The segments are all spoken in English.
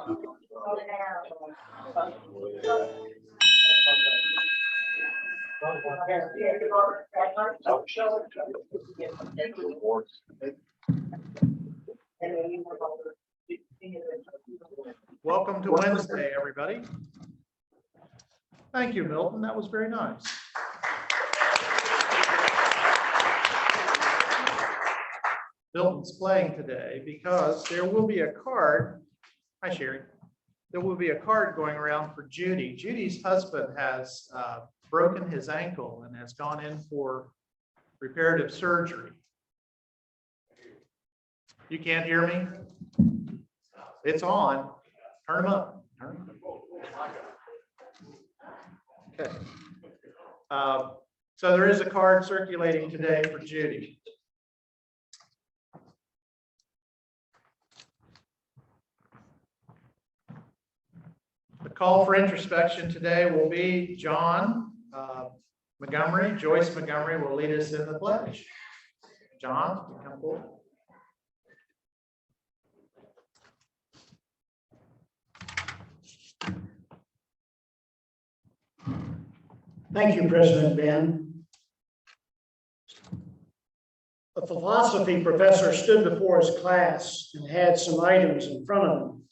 Welcome to Wednesday, everybody. Thank you, Milton. That was very nice. Milton's playing today because there will be a card. Hi, Sherry. There will be a card going around for Judy. Judy's husband has broken his ankle and has gone in for reparative surgery. You can't hear me? It's on. Turn them up. Turn them up. Okay. So there is a card circulating today for Judy. The call for introspection today will be John Montgomery. Joyce Montgomery will lead us in the pledge. John, come forward. Thank you, President Ben. A philosophy professor stood before his class and had some items in front of him.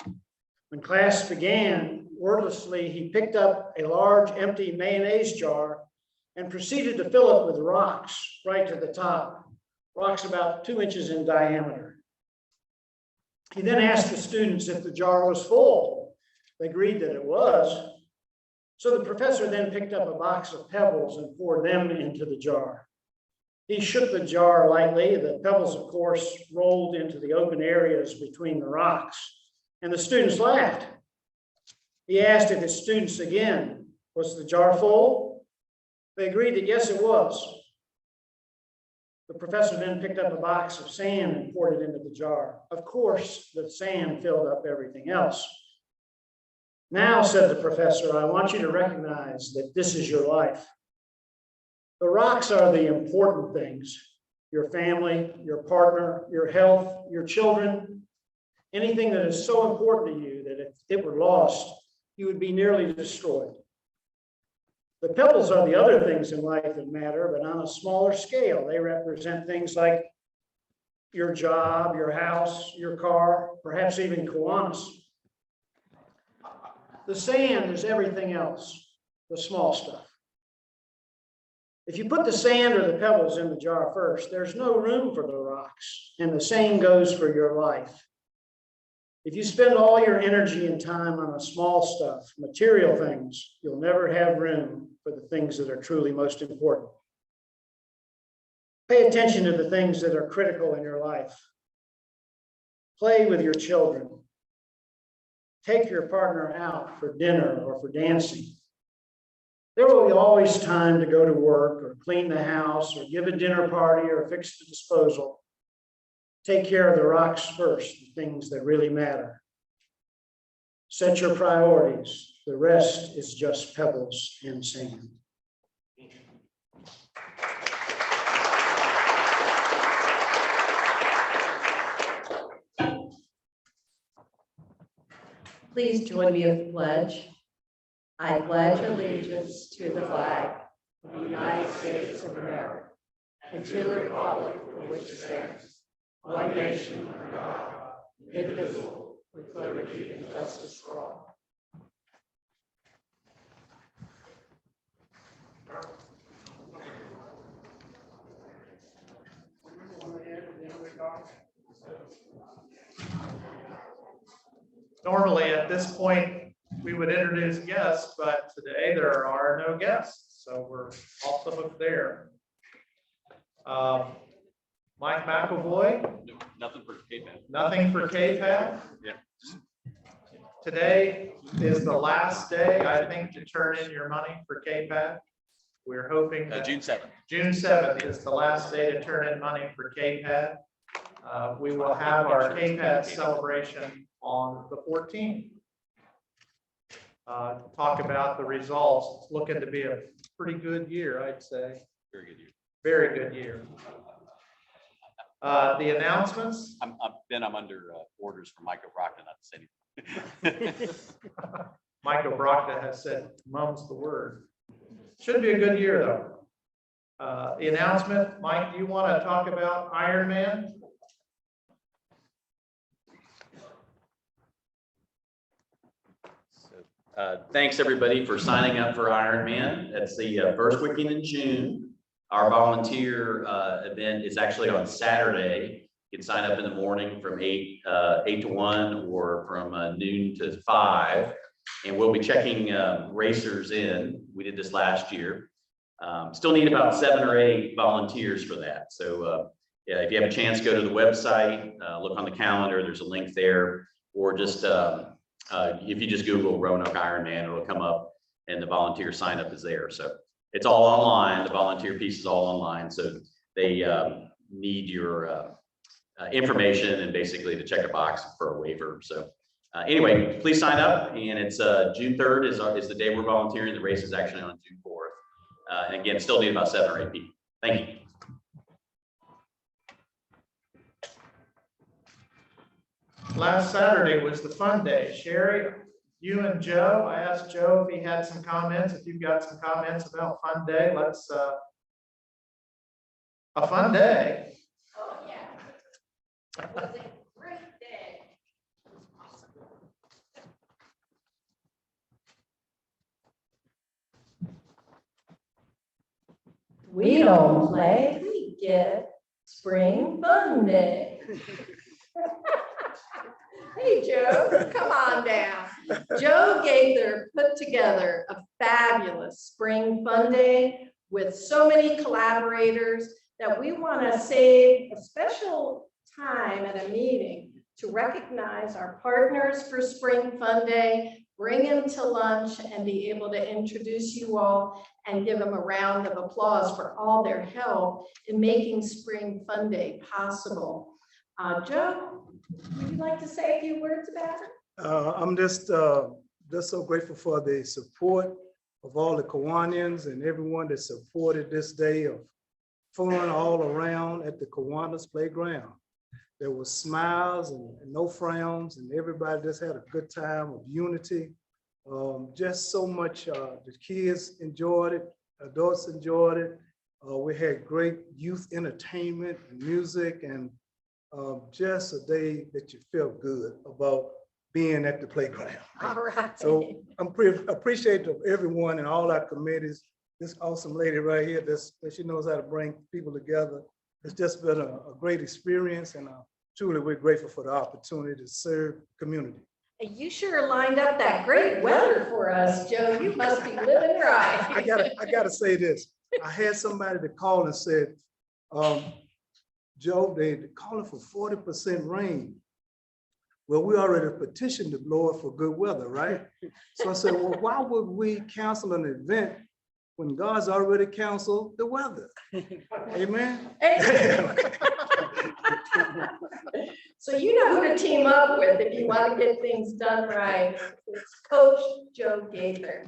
When class began, wordlessly, he picked up a large empty mayonnaise jar and proceeded to fill it with rocks right to the top, rocks about 2 inches in diameter. He then asked the students if the jar was full. They agreed that it was. So the professor then picked up a box of pebbles and poured them into the jar. He shook the jar lightly. The pebbles, of course, rolled into the open areas between the rocks, and the students laughed. He asked if his students again, was the jar full? They agreed that yes, it was. The professor then picked up a box of sand and poured it into the jar. Of course, the sand filled up everything else. Now, said the professor, I want you to recognize that this is your life. The rocks are the important things, your family, your partner, your health, your children, anything that is so important to you that if it were lost, you would be nearly destroyed. The pebbles are the other things in life that matter, but on a smaller scale. They represent things like your job, your house, your car, perhaps even Kiwanis. The sand is everything else, the small stuff. If you put the sand or the pebbles in the jar first, there's no room for the rocks, and the same goes for your life. If you spend all your energy and time on the small stuff, material things, you'll never have room for the things that are truly most important. Pay attention to the things that are critical in your life. Play with your children. Take your partner out for dinner or for dancing. There will be always time to go to work or clean the house or give a dinner party or fix the disposal. Take care of the rocks first, the things that really matter. Set your priorities. The rest is just pebbles and sand. Please join me in the pledge. I pledge allegiance to the flag of the United States of America and to the republic for which it stands, one nation under God, indivisible, with liberty and justice for all. Normally at this point, we would introduce guests, but today there are no guests, so we're off the hook there. Mike McAvoy. Nothing for KPAD. Nothing for KPAD. Yeah. Today is the last day, I think, to turn in your money for KPAD. We're hoping that June 7th. June 7th is the last day to turn in money for KPAD. We will have our KPAD celebration on the 14th. Talk about the results. It's looking to be a pretty good year, I'd say. Very good year. Very good year. The announcements. I'm under orders from Michael Brockton, not to say anything. Michael Brocka has said, mum's the word. Should be a good year, though. The announcement, Mike, do you want to talk about Ironman? Thanks everybody for signing up for Ironman. That's the first weekend in June. Our volunteer event is actually on Saturday. You can sign up in the morning from 8 to 1 or from noon to 5. And we'll be checking racers in. We did this last year. Still need about 7 or 8 volunteers for that. So yeah, if you have a chance, go to the website, look on the calendar, there's a link there, or just if you just Google Roanoke Ironman, it'll come up and the volunteer sign up is there. So it's all online. The volunteer piece is all online. So they need your information and basically to check a box for a waiver. So anyway, please sign up. And it's June 3rd is the day we're volunteering. The race is actually on June 4th. And again, still need about 7 or 8 people. Thank you. Last Saturday was the fun day. Sherry, you and Joe, I asked Joe if he had some comments. If you've got some comments about fun day, let's, a fun day. Oh, yeah. It was a great day. We don't play, we get Spring Fun Day. Hey, Joe, come on down. Joe Gaither put together a fabulous Spring Fun Day with so many collaborators that we want to save a special time at a meeting to recognize our partners for Spring Fun Day, bring them to lunch and be able to introduce you all and give them a round of applause for all their help in making Spring Fun Day possible. Joe, would you like to say a few words about it? I'm just so grateful for the support of all the Kiwanians and everyone that supported this day of fun all around at the Kiwanis playground. There was smiles and no frowns, and everybody just had a good time of unity. Just so much, the kids enjoyed it, adults enjoyed it. We had great youth entertainment and music, and just a day that you felt good about being at the playground. All right. So I'm pretty appreciative of everyone and all our committees. This awesome lady right here, that she knows how to bring people together. It's just been a great experience, and truly we're grateful for the opportunity to serve the community. You sure lined up that great weather for us, Joe. You must be living right. I gotta say this. I had somebody to call and said, Joe, they're calling for 40% rain. Well, we already petitioned the Lord for good weather, right? So I said, well, why would we cancel an event when God's already canceled the weather? Amen. So you know who to team up with if you want to get things done right. It's Coach Joe Gaither.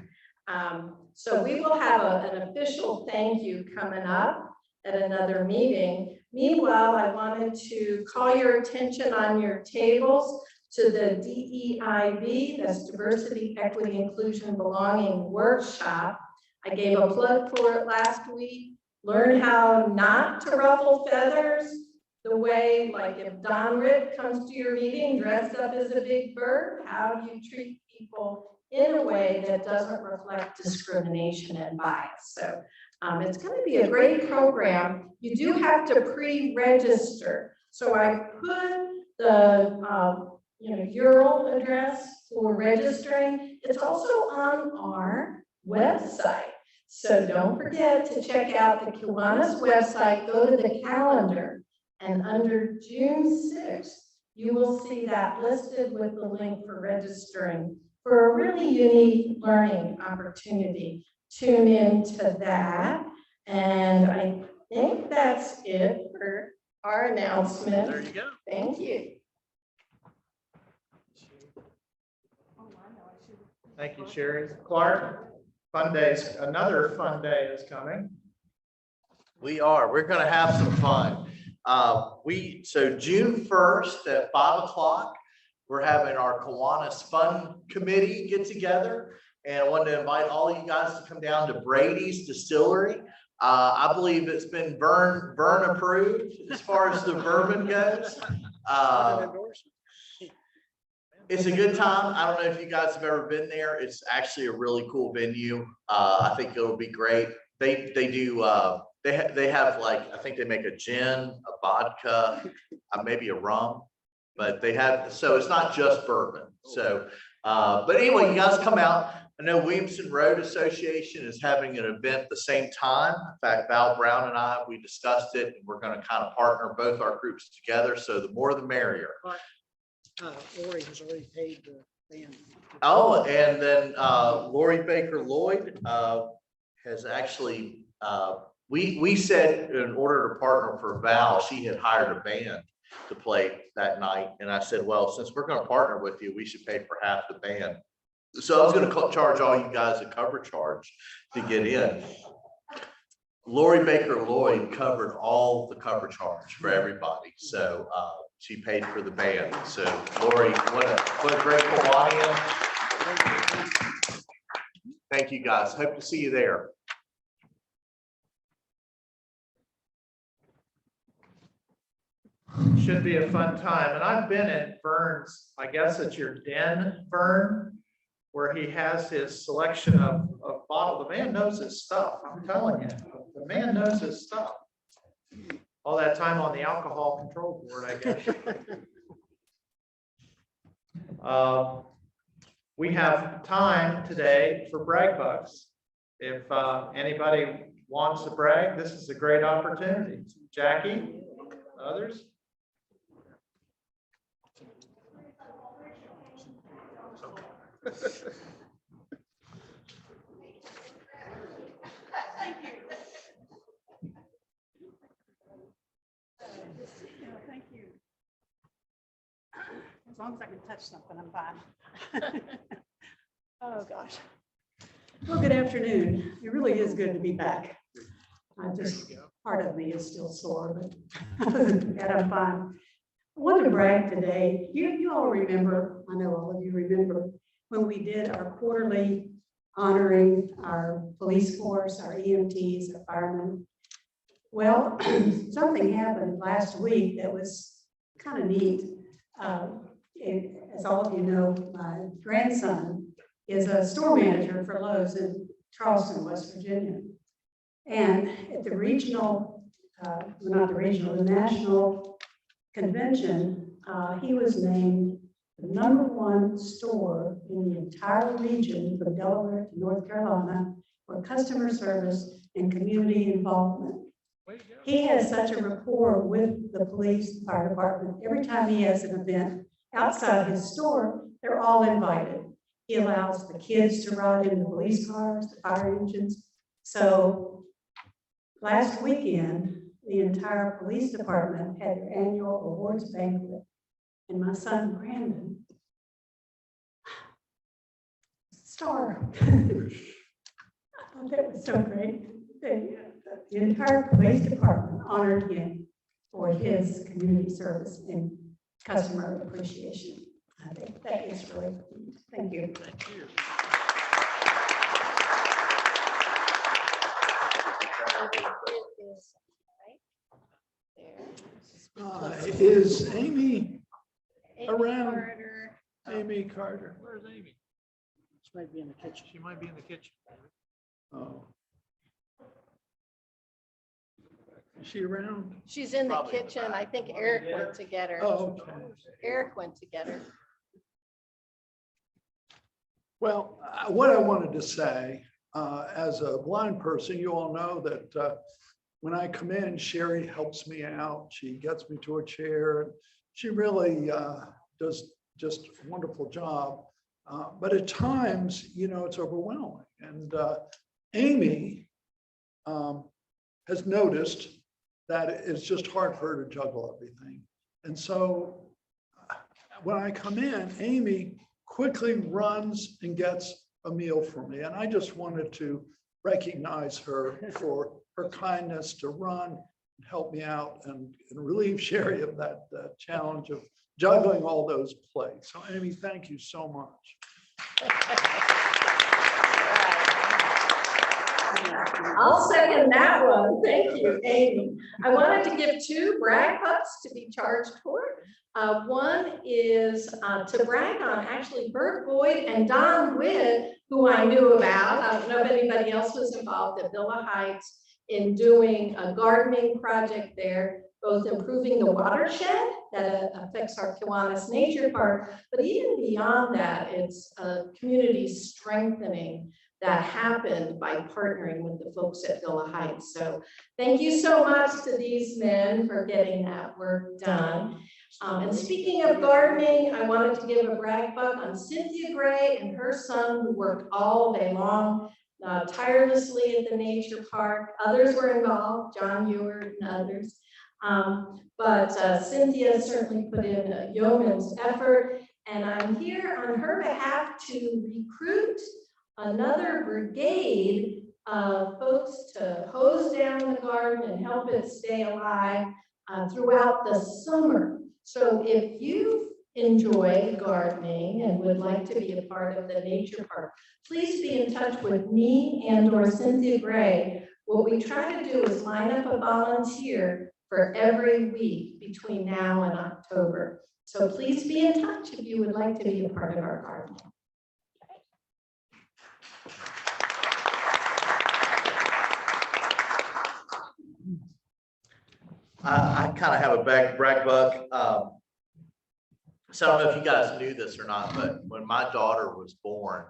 So we will have an official thank you coming up at another meeting. Meanwhile, I wanted to call your attention on your tables to the DEIB, that's Diversity, Equity, Inclusion, Belonging Workshop. I gave a plug for it last week. Learn how not to ruffle feathers the way, like if Don Ritt comes to your meeting dressed up as a big bird, how do you treat people in a way that doesn't reflect discrimination and bias? So it's going to be a great program. You do have to pre-register. So I put the URL address for registering. It's also on our website. So don't forget to check out the Kiwanis website, go to the calendar, and under June 6th, you will see that listed with the link for registering for a really unique learning opportunity. Tune into that. And I think that's it for our announcement. There you go. Thank you. Thank you, Sherry. Clark, fun days, another fun day is coming. We're going to have some fun. So June 1st at 5 o'clock, we're having our Kiwanis Fun Committee get together. And I wanted to invite all of you guys to come down to Brady's Distillery. I believe it's been Vern approved as far as the bourbon goes. It's a good time. I don't know if you guys have ever been there. It's actually a really cool venue. I think it'll be great. They do, they have like, I think they make a gin, a vodka, maybe a rum, but they have, so it's not just bourbon. So, but anyway, you guys come out. I know Williamson Road Association is having an event at the same time. In fact, Val Brown and I, we discussed it, and we're going to kind of partner both our groups together. So the more the merrier. Lori has already paid the band. Oh, and then Lori Baker Lloyd has actually, we said in order to partner for Val, she had hired a band to play that night. And I said, well, since we're going to partner with you, we should pay for half the band. So I was going to charge all you guys a cover charge to get in. Lori Baker Lloyd covered all the cover charge for everybody. So she paid for the band. So Lori, what a great Kiwanian. Thank you guys. Hope to see you there. Should be a fun time. And I've been at Vern's, I guess it's your den, Vern, where he has his selection of bottles. The man knows his stuff. I'm telling you, the man knows his stuff. All that time on the alcohol control board, I guess. We have time today for brag bucks. If anybody wants to brag, this is a great opportunity. Jackie, others? Thank you. As long as I can touch something, I'm fine. Oh, gosh. Well, good afternoon. It really is good to be back. Part of me is still sore, but other than that, I'm fine. I want to brag today. You all remember, I know all of you remember, when we did our quarterly honoring our police force, our EMTs, our firemen. Well, something happened last week that was kind of neat. As all of you know, my grandson is a store manager for Lowe's in Charleston, West Virginia. And at the regional, the national convention, he was named the #1 store in the entire region from Delaware to North Carolina for customer service and community involvement. He has such a rapport with the police and fire department. Every time he has an event outside his store, they're all invited. He allows the kids to ride in the police cars, the fire engines. So last weekend, the entire police department had their annual awards banquet. And my son, Brandon, star. I thought that was so great. The entire police department honored him for his community service and customer appreciation. I think that is really, thank you. Thank you. Is Amy around? Carter. Amy Carter. Where's Amy? She might be in the kitchen. She might be in the kitchen. Oh. Is she around? She's in the Probably in the kitchen. back. I think Eric went to get her. Oh, okay. Eric went to get her. Well, what I wanted to say, as a blind person, you all know that when I come in, Sherry helps me out. She gets me to a chair. She really does just a wonderful job. But at times, you know, it's overwhelming. And Amy has noticed that it's just hard for her to juggle everything. And so when I come in, Amy quickly runs and gets a meal for me. And I just wanted to recognize her for her kindness to run and help me out and relieve Sherry of that challenge of juggling all those plates. So Amy, thank you so much. I'll second that one. Thank you, Amy. I wanted to give 2 brag bucks to be charged for. One is to brag on actually Bert Boyd and Don Witt, who I knew about. I don't know if anybody else was involved at Villa Heights in doing a gardening project there, both improving the watershed that affects our Kiwanis Nature Park, but even beyond that, it's a community strengthening that happened by partnering with the folks at Villa Heights. So thank you so much to these men for getting that work done. And speaking of gardening, I wanted to give a brag buck on Cynthia Gray and her son who worked all day long, tirelessly at the nature park. Others were involved, John Ewart and others. But Cynthia certainly put in a yeoman's effort, and I'm here on her behalf to recruit another brigade of folks to hose down the garden and help it stay alive throughout the summer. So if you enjoy gardening and would like to be a part of the nature park, please be in touch with me and/or Cynthia Gray. What we try to do is line up a volunteer for every week between now and October. So please be in touch if you would like to be a part of our garden. I kind of have a brag buck. So I don't know if you guys knew this or not, but when my daughter was born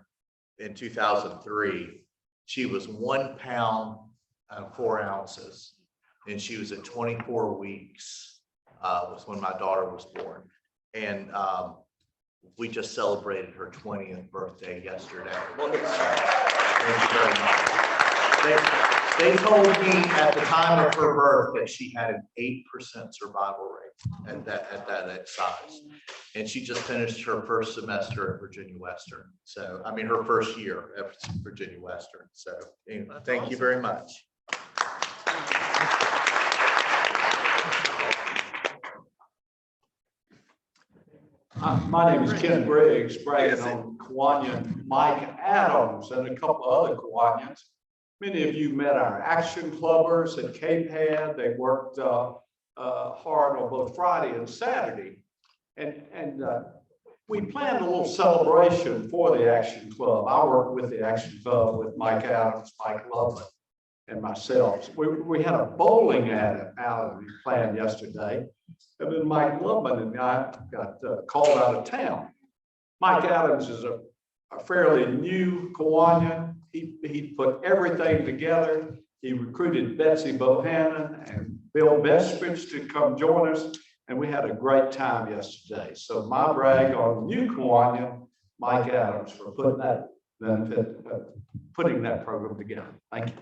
in 2003, she was 1 pound and 4 ounces, and she was at 24 weeks was when my daughter was born. And we just celebrated her 20th birthday yesterday. Thank you very much. They told me at the time of her birth that she had an 8% survival rate at that size. And she just finished her first semester at Virginia Western. So, I mean, her first year at Virginia Western. So anyway, thank you very much. My name is Ken Briggs, bragging on Kiwanian Mike Adams and a couple other Kiwanians. Many of you met our action clubbers at KPAD. They worked hard on both Friday and Saturday. And we planned a little celebration for the Action Club. I worked with the Action Club with Mike Adams, Mike Loveland, and myself. We had a bowling alley planned yesterday. And then Mike Loveland and I got called out of town. Mike Adams is a fairly new Kiwanian. He put everything together. He recruited Betsy Bohannon and Bill Bestridge to come join us, and we had a great time yesterday. So my brag on new Kiwanian, Mike Adams, for putting that program together. Thank you.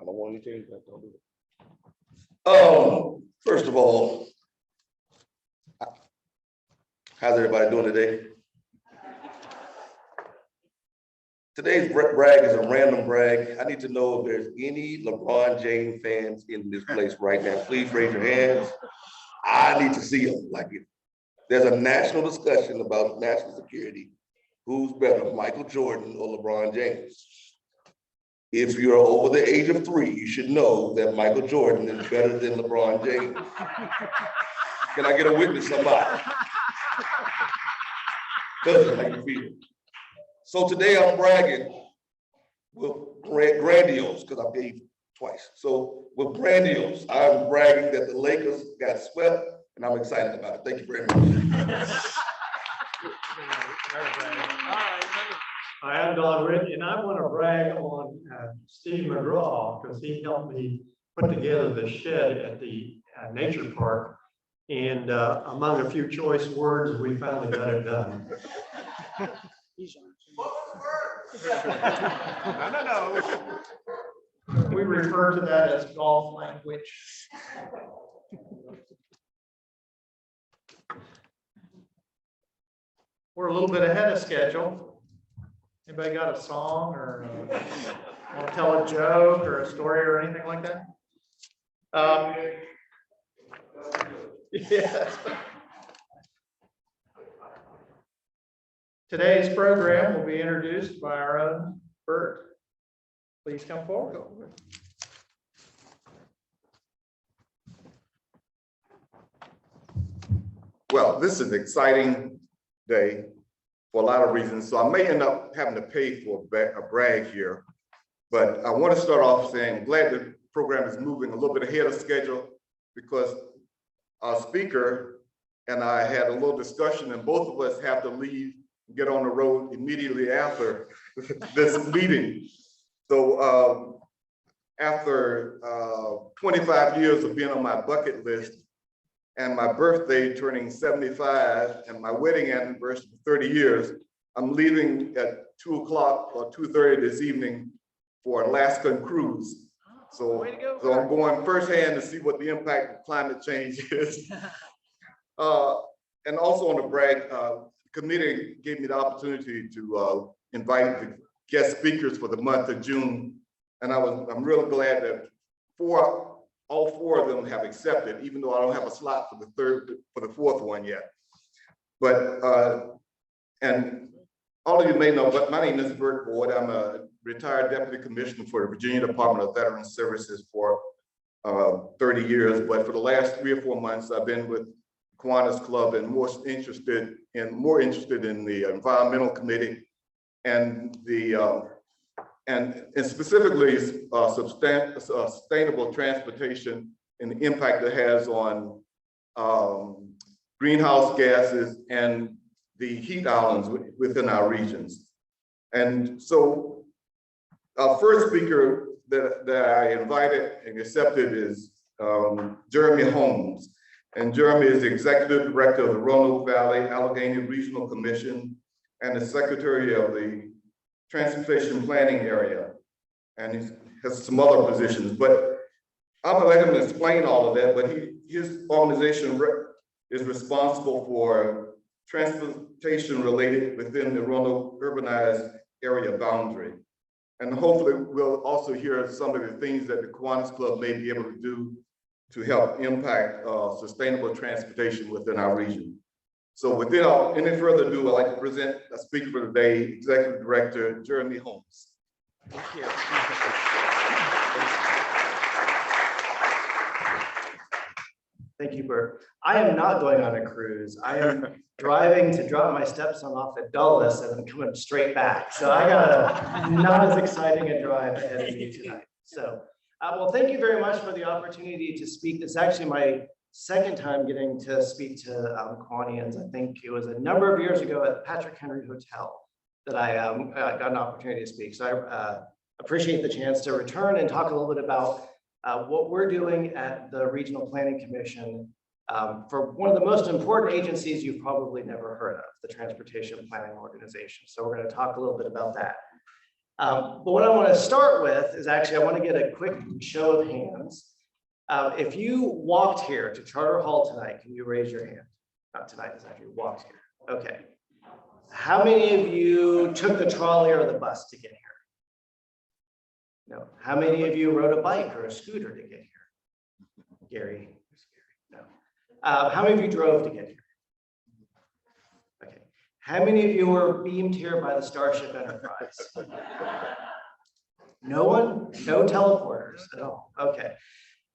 I don't want to change that. Don't do it. First of all, how's everybody doing today? Today's brag is a random brag. I need to know if there's any LeBron James fans in this place right now. Please raise your hands. I need to see them. Like, if there's a national discussion about national security, who's better, Michael Jordan or LeBron James? If you're over the age of 3, you should know that Michael Jordan is better than LeBron James. Can I get a witness, somebody? Doesn't make me feel. So today I'm bragging with grandiose, because I gave twice. So with grandiose, I'm bragging that the Lakers got swept, and I'm excited about it. Thank you very much. I am Don Ritchie, and I want to brag on Steve McGraw, because he helped me put together the shed at the nature park. And among a few choice words, we finally got it done. No. We refer to that as golf language. We're a little bit ahead of schedule. Anybody got a song or want to tell a joke or a story or anything like that? Yes. Today's program will be introduced by our own Bert. Please come forward. Well, this is an exciting day for a lot of reasons. So I may end up having to pay for a brag here. But I want to start off saying, I'm glad the program is moving a little bit ahead of schedule because our speaker and I had a little discussion and both of us have to leave and get on the road immediately after this meeting. So after 25 years of being on my bucket list and my birthday turning 75 and my wedding anniversary 30 years, I'm leaving at 2 o'clock or 2:30 this evening for an Alaskan cruise. So I'm going firsthand to see what the impact of climate change is. And also on the brag, committee gave me the opportunity to invite the guest speakers for the month of June. And I'm really glad that all four of them have accepted, even though I don't have a slot for the fourth one yet. But, and all of you may know, but my name is Bert Boyd. I'm a retired deputy commissioner for the Virginia Department of Veterans Services for 30 years. But for the last 3 or 4 months, I've been with Kiwanis Club and more interested in the environmental committee and the and specifically sustainable transportation and the impact it has on greenhouse gases and the heat islands within our regions. And so our first speaker that I invited and accepted is Jeremy Holmes. And Jeremy is the executive director of the Roanoke Valley Allegheny Regional Commission and the secretary of the Transportation Planning Area. And he has some other positions, but I'm gonna let him explain all of that, but his organization is responsible for transportation related within the Roanoke urbanized area boundary. And hopefully we'll also hear some of the things that the Kiwanis Club may be able to do to help impact sustainable transportation within our region. So without any further ado, I'd like to present a speaker for today, Executive Director Jeremy Holmes. Thank you. Thank you, Bert. I am not going on a cruise. I am driving to drop my stepson off at Dulles and I'm coming straight back. So I got not as exciting a drive ahead of me tonight. So, well, thank you very much for the opportunity to speak. It's actually my second time getting to speak to Kiwanians. I think it was a number of years ago at Patrick Henry Hotel that I got an opportunity to speak. So I appreciate the chance to return and talk a little bit about what we're doing at the Regional Planning Commission for one of the most important agencies you've probably never heard of, the Transportation Planning Organization. So we're going to talk a little bit about that. But what I want to start with is actually, I want to get a quick show of hands. If you walked here to Charter Hall tonight, can you raise your hand? Not tonight, it's actually walked here. Okay. How many of you took the trolley or the bus to get here? No. How many of you rode a bike or a scooter to get here? Gary? No. How many of you drove to get here? Okay. How many of you were beamed here by the Starship Enterprise? No one? No teleporters at all. Okay.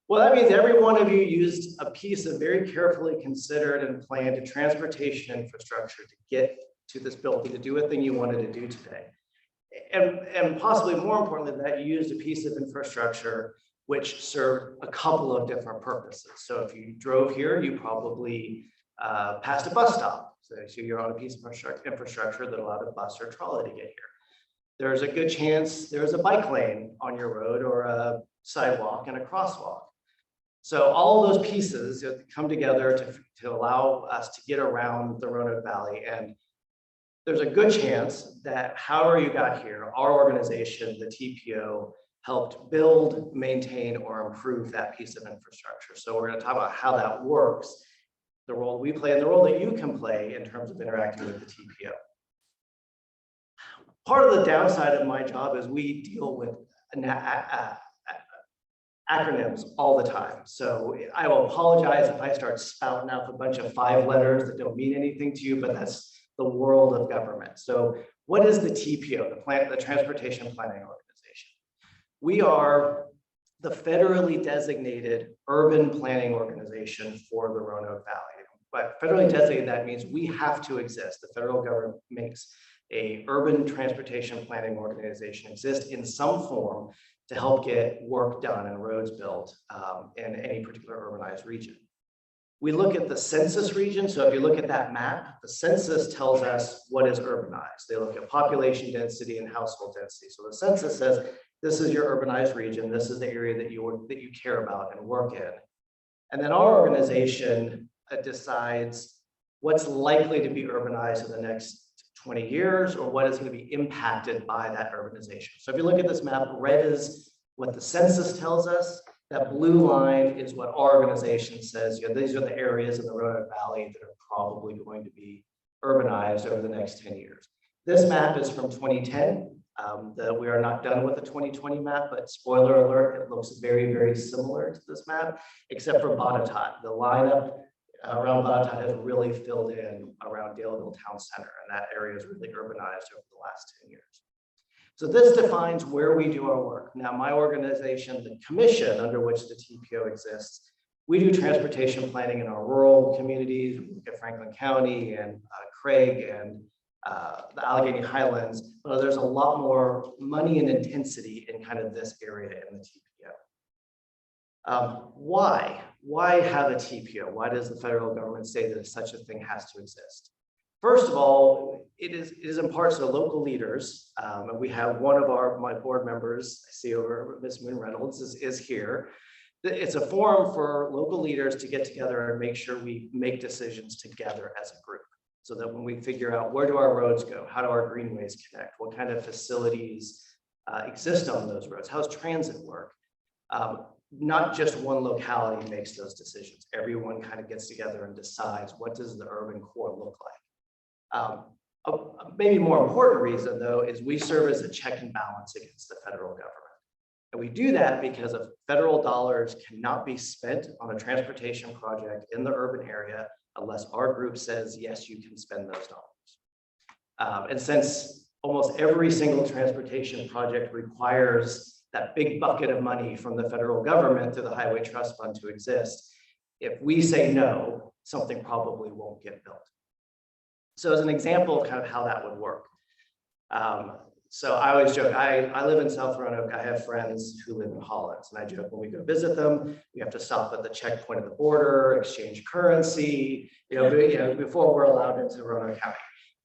Well, that means every one of you used a piece of very carefully considered and planned transportation infrastructure to get to this building to do a thing you wanted to do today. And possibly more importantly than that, you used a piece of infrastructure which served a couple of different purposes. So if you drove here, you probably passed a bus stop. So you're on a piece of infrastructure that allowed a bus or trolley to get here. There's a good chance there's a bike lane on your road or a sidewalk and a crosswalk. So all of those pieces come together to allow us to get around the Roanoke Valley. And there's a good chance that however you got here, our organization, the TPO, helped build, maintain, or improve that piece of infrastructure. So we're going to talk about how that works, the role we play, and the role that you can play in terms of interacting with the TPO. Part of the downside of my job is we deal with acronyms all the time. So I will apologize if I start spouting out a bunch of 5 letters that don't mean anything to you, but that's the world of government. So what is the TPO, the Transportation Planning Organization? We are the federally designated urban planning organization for the Roanoke Valley. But federally designated, that means we have to exist. The federal government makes a urban transportation planning organization exist in some form to help get work done and roads built in any particular urbanized region. We look at the census region. So if you look at that map, the census tells us what is urbanized. They look at population density and household density. So the census says, this is your urbanized region. This is the area that you care about and work in. And then our organization decides what's likely to be urbanized in the next 20 years, or what is going to be impacted by that urbanization. So if you look at this map, red is what the census tells us. That blue line is what our organization says, these are the areas in the Roanoke Valley that are probably going to be urbanized over the next 10 years. This map is from 2010. We are not done with the 2020 map, but spoiler alert, it looks very, very similar to this map, except for Botetourt. The lineup around Botetourt has really filled in around Daleville Town Center, and that area is really urbanized over the last 10 years. So this defines where we do our work. Now, my organization, the commission under which the TPO exists, we do transportation planning in our rural communities. We look at Franklin County and Craig and the Allegheny Highlands, but there's a lot more money and intensity in kind of this area in the TPO. Why have a TPO? Why does the federal government say that such a thing has to exist? First of all, it is in parts of local leaders, and we have one of my board members, I see over, Ms. Moon Reynolds is here. It's a forum for local leaders to get together and make sure we make decisions together as a group, so that when we figure out where do our roads go, how do our greenways connect, what kind of facilities exist on those roads, how does transit work? Not just one locality makes those decisions. Everyone kind of gets together and decides, what does the urban core look like? Maybe more important reason, though, is we serve as a check and balance against the federal government. And we do that because of federal dollars cannot be spent on a transportation project in the urban area unless our group says, yes, you can spend those dollars. And since almost every single transportation project requires that big bucket of money from the federal government through the Highway Trust Fund to exist, if we say no, something probably won't get built. So as an example of kind of how that would work. So I always joke, I live in South Roanoke. I have friends who live in Hollins, and I joke when we go visit them, we have to stop at the checkpoint at the border, exchange currency, before we're allowed into Roanoke County.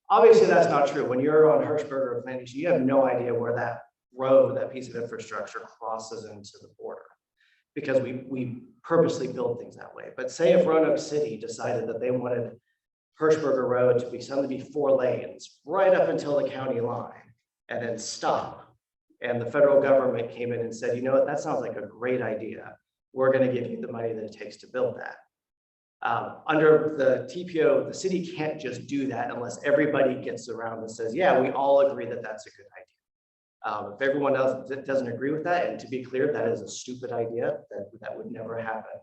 Obviously, that's not true. When you're on Hirschberg or Plantation, you have no idea where that road, that piece of infrastructure crosses into the border, because we purposely build things that way. But say if Roanoke City decided that they wanted Hirschberger Road to be 4 lanes right up until the county line and then stop. And the federal government came in and said, you know what, that sounds like a great idea. We're going to give you the money that it takes to build that. Under the TPO, the city can't just do that unless everybody gets around and says, yeah, we all agree that that's a good idea. If everyone else doesn't agree with that, and to be clear, that is a stupid idea, that would never happen.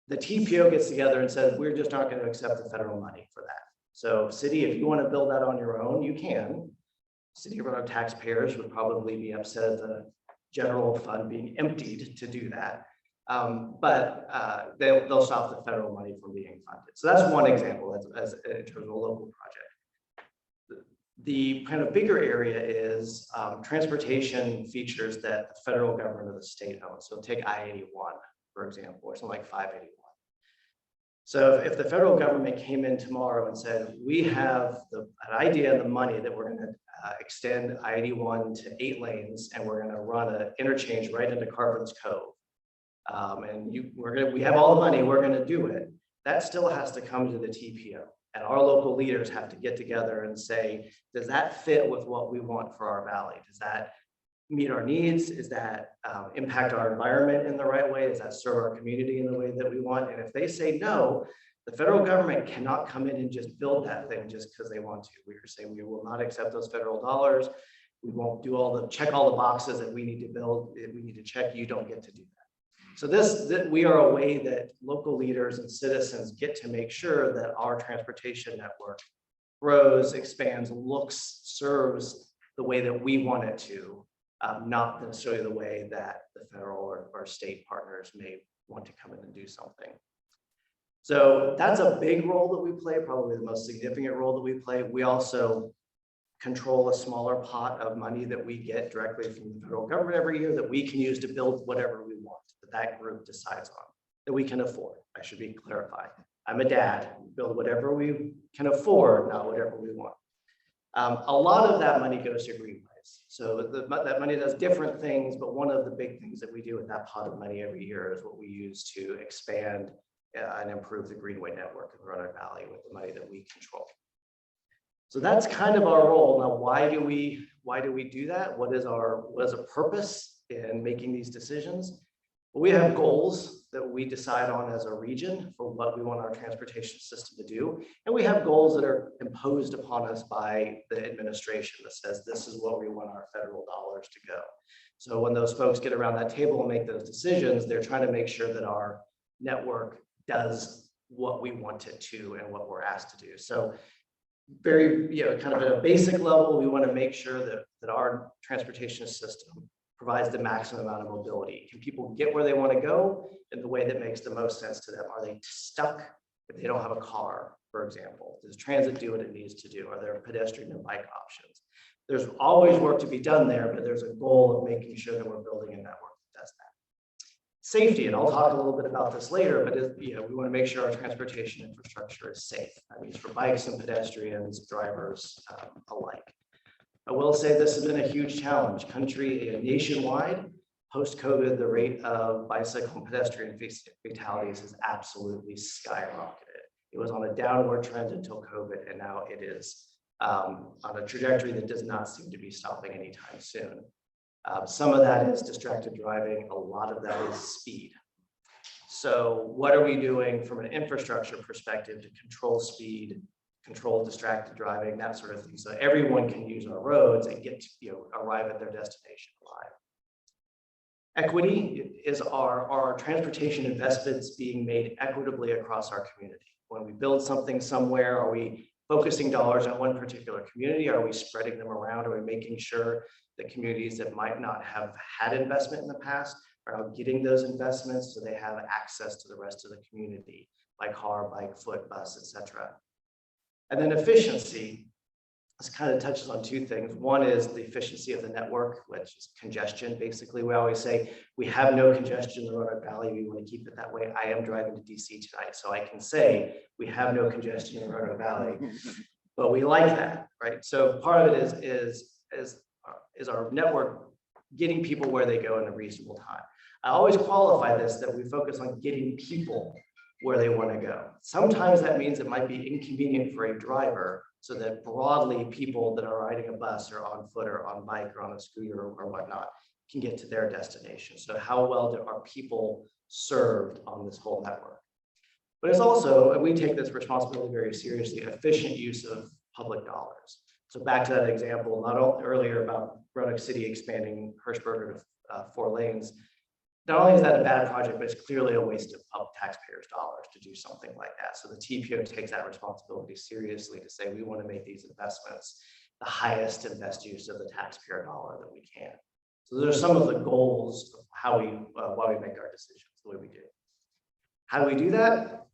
The TPO gets together and says, we're just not going to accept the federal money for that. So city, if you want to build that on your own, you can. City of Roanoke taxpayers would probably be upset at the general fund being emptied to do that. But they'll stop the federal money from being funded. So that's one example as in terms of a local project. The kind of bigger area is transportation features that the federal government of the state owns. So take I-81, for example, or something like 581. So if the federal government came in tomorrow and said, we have an idea and the money that we're going to extend I-81 to 8 lanes, and we're going to run an interchange right into Carvin's Cove, and we have all the money, we're going to do it, that still has to come to the TPO. And our local leaders have to get together and say, does that fit with what we want for our valley? Does that meet our needs? Is that impact our environment in the right way? Does that serve our community in the way that we want? And if they say no, the federal government cannot come in and just build that thing just because they want to. We are saying we will not accept those federal dollars. We won't do check all the boxes that we need to build. If we need to check, you don't get to do that. So that we are a way that local leaders and citizens get to make sure that our transportation network grows, expands, looks, serves the way that we want it to, not necessarily the way that the federal or state partners may want to come in and do something. So that's a big role that we play, probably the most significant role that we play. We also control a smaller pot of money that we get directly from the federal government every year that we can use to build whatever we want, that group decides on, that we can afford. I should be clarified. I'm a dad, build whatever we can afford, not whatever we want. A lot of that money goes to greenways. So that money does different things, but one of the big things that we do with that pot of money every year is what we use to expand and improve the greenway network in the Roanoke Valley with the money that we control. So that's kind of our role. Now, why do we do that? What is a purpose in making these decisions? Well, we have goals that we decide on as a region for what we want our transportation system to do. And we have goals that are imposed upon us by the administration that says this is what we want our federal dollars to go. So when those folks get around that table and make those decisions, they're trying to make sure that our network does what we want it to and what we're asked to do. So very, kind of at a basic level, we want to make sure that our transportation system provides the maximum amount of mobility. Can people get where they want to go in the way that makes the most sense to them? Are they stuck if they don't have a car, for example? Does transit do what it needs to do? Are there pedestrian and bike options? There's always work to be done there, but there's a goal of making sure that we're building a network that does that. Safety, and I'll talk a little bit about this later, but we want to make sure our transportation infrastructure is safe. That means for bikes and pedestrians, drivers alike. I will say this has been a huge challenge. Nationwide, post-COVID, the rate of bicycle and pedestrian fatalities has absolutely skyrocketed. It was on a downward trend until COVID, and now it is on a trajectory that does not seem to be stopping anytime soon. Some of that is distracted driving. A lot of that is speed. So what are we doing from an infrastructure perspective to control speed, control distracted driving, that sort of thing, so everyone can use our roads and get to arrive at their destination alive. Equity is our transportation investments being made equitably across our community. When we build something somewhere, are we focusing dollars on one particular community? Are we spreading them around? Are we making sure that communities that might not have had investment in the past are now getting those investments so they have access to the rest of the community by car, bike, foot, bus, etc. And then efficiency, this kind of touches on two things. One is the efficiency of the network, which is congestion. Basically, we always say we have no congestion in the Roanoke Valley. We want to keep it that way. I am driving to DC tonight, so I can say we have no congestion in the Roanoke Valley, but we like that, right? So part of it is our network getting people where they go in a reasonable time. I always qualify this that we focus on getting people where they want to go. Sometimes that means it might be inconvenient for a driver, so that broadly people that are riding a bus or on foot or on bike or on a scooter or whatnot can get to their destination. So how well are people served on this whole network? But it's also, and we take this responsibility very seriously, efficient use of public dollars. So back to that example, not only earlier about Roanoke City expanding Hirschberger to 4 lanes. Not only is that a bad project, but it's clearly a waste of taxpayers' dollars to do something like that. So the TPO takes that responsibility seriously to say we want to make these investments the highest and best use of the taxpayer dollar that we can. So those are some of the goals of how why we make our decisions the way we do. How do we do that?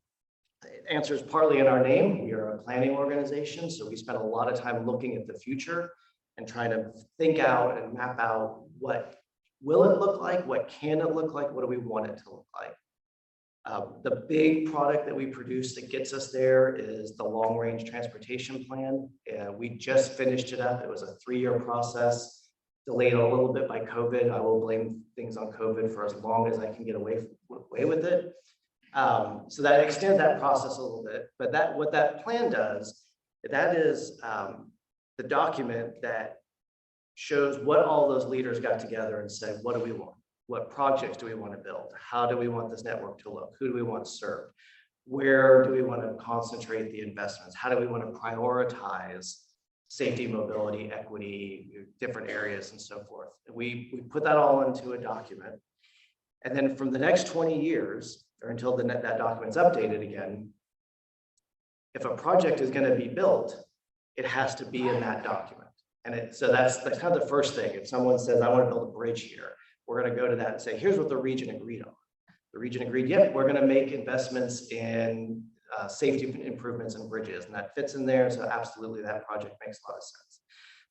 It answers partly in our name. We are a planning organization, so we spend a lot of time looking at the future and trying to think out and map out what will it look like, what can it look like, what do we want it to look like. The big product that we produce that gets us there is the long-range transportation plan. We just finished it up. It was a 3-year process, delayed a little bit by COVID. I will blame things on COVID for as long as I can get away with it. So that extends that process a little bit, but what that plan does, that is the document that shows what all those leaders got together and said, what do we want? What projects do we want to build? How do we want this network to look? Who do we want served? Where do we want to concentrate the investments? How do we want to prioritize safety, mobility, equity, different areas and so forth? We put that all into a document. And then from the next 20 years, or until that document's updated again, if a project is going to be built, it has to be in that document. And so that's kind of the first thing. If someone says, I want to build a bridge here, we're going to go to that and say, here's what the region agreed on. The region agreed, yep, we're going to make investments in safety improvements in bridges, and that fits in there. So absolutely, that project makes a lot of sense.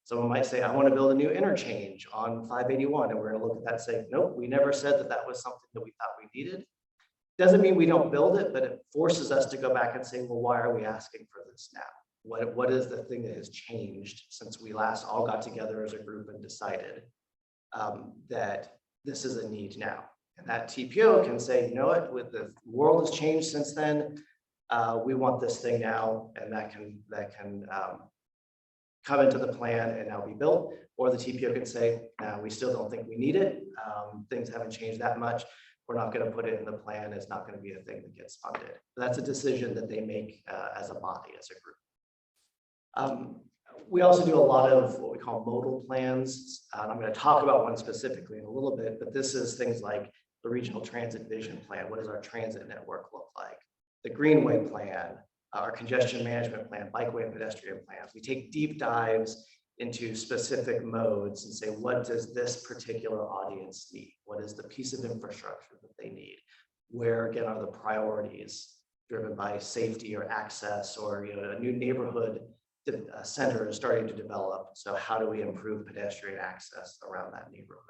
Someone might say, I want to build a new interchange on 581, and we're going to look at that and say, nope, we never said that that was something that we thought we needed. Doesn't mean we don't build it, but it forces us to go back and say, well, why are we asking for this now? What is the thing that has changed since we last all got together as a group and decided that this is a need now? And that TPO can say, you know what, with the world has changed since then, we want this thing now, and that can come into the plan and now be built. Or the TPO can say, no, we still don't think we need it. Things haven't changed that much. We're not going to put it in the plan. It's not going to be a thing that gets funded. But that's a decision that they make as a body, as a group. We also do a lot of what we call modal plans. I'm going to talk about one specifically in a little bit, but this is things like the regional transit vision plan. What does our transit network look like? The greenway plan, our congestion management plan, bikeway and pedestrian plans. We take deep dives into specific modes and say, what does this particular audience need? What is the piece of infrastructure that they need? Where, again, are the priorities driven by safety or access, or a new neighborhood center is starting to develop? So how do we improve pedestrian access around that neighborhood?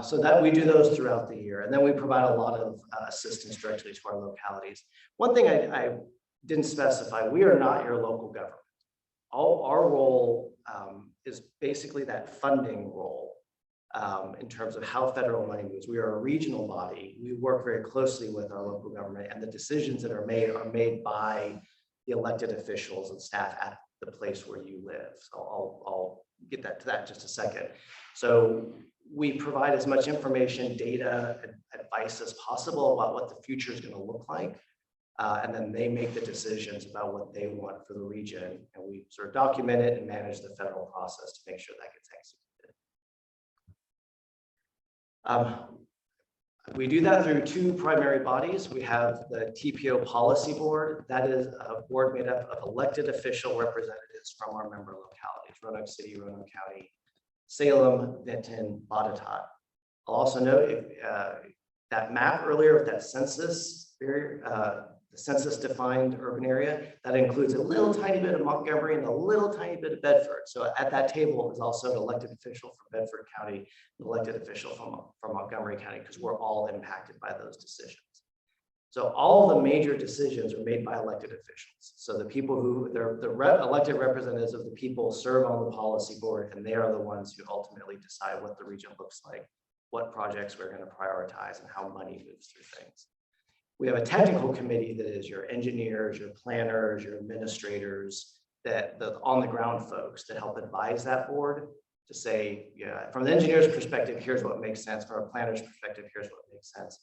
So that we do those throughout the year. And then we provide a lot of assistance directly to our localities. One thing I didn't specify, we are not your local government. Our role is basically that funding role in terms of how federal money moves. We are a regional body. We work very closely with our local government, and the decisions that are made by the elected officials and staff at the place where you live. So I'll get to that in just a second. So we provide as much information, data, and advice as possible about what the future is going to look like. And then they make the decisions about what they want for the region. And we sort of document it and manage the federal process to make sure that gets executed. We do that through two primary bodies. We have the TPO Policy Board. That is a board made up of elected official representatives from our member localities, Roanoke City, Roanoke County, Salem, Benton, Botetourt. I'll also note if that map earlier with that census, the census defined urban area, that includes a little tiny bit of Montgomery and a little tiny bit of Bedford. So at that table is also an elected official from Bedford County, an elected official from Montgomery County, because we're all impacted by those decisions. So all the major decisions are made by elected officials. So the people who, elected representatives of the people serve on the policy board, and they are the ones who ultimately decide what the region looks like, what projects we're going to prioritize, and how money moves through things. We have a technical committee that is your engineers, your planners, your administrators, the on the ground folks that help advise that board to say, yeah, from the engineer's perspective, here's what makes sense. From a planner's perspective, here's what makes sense.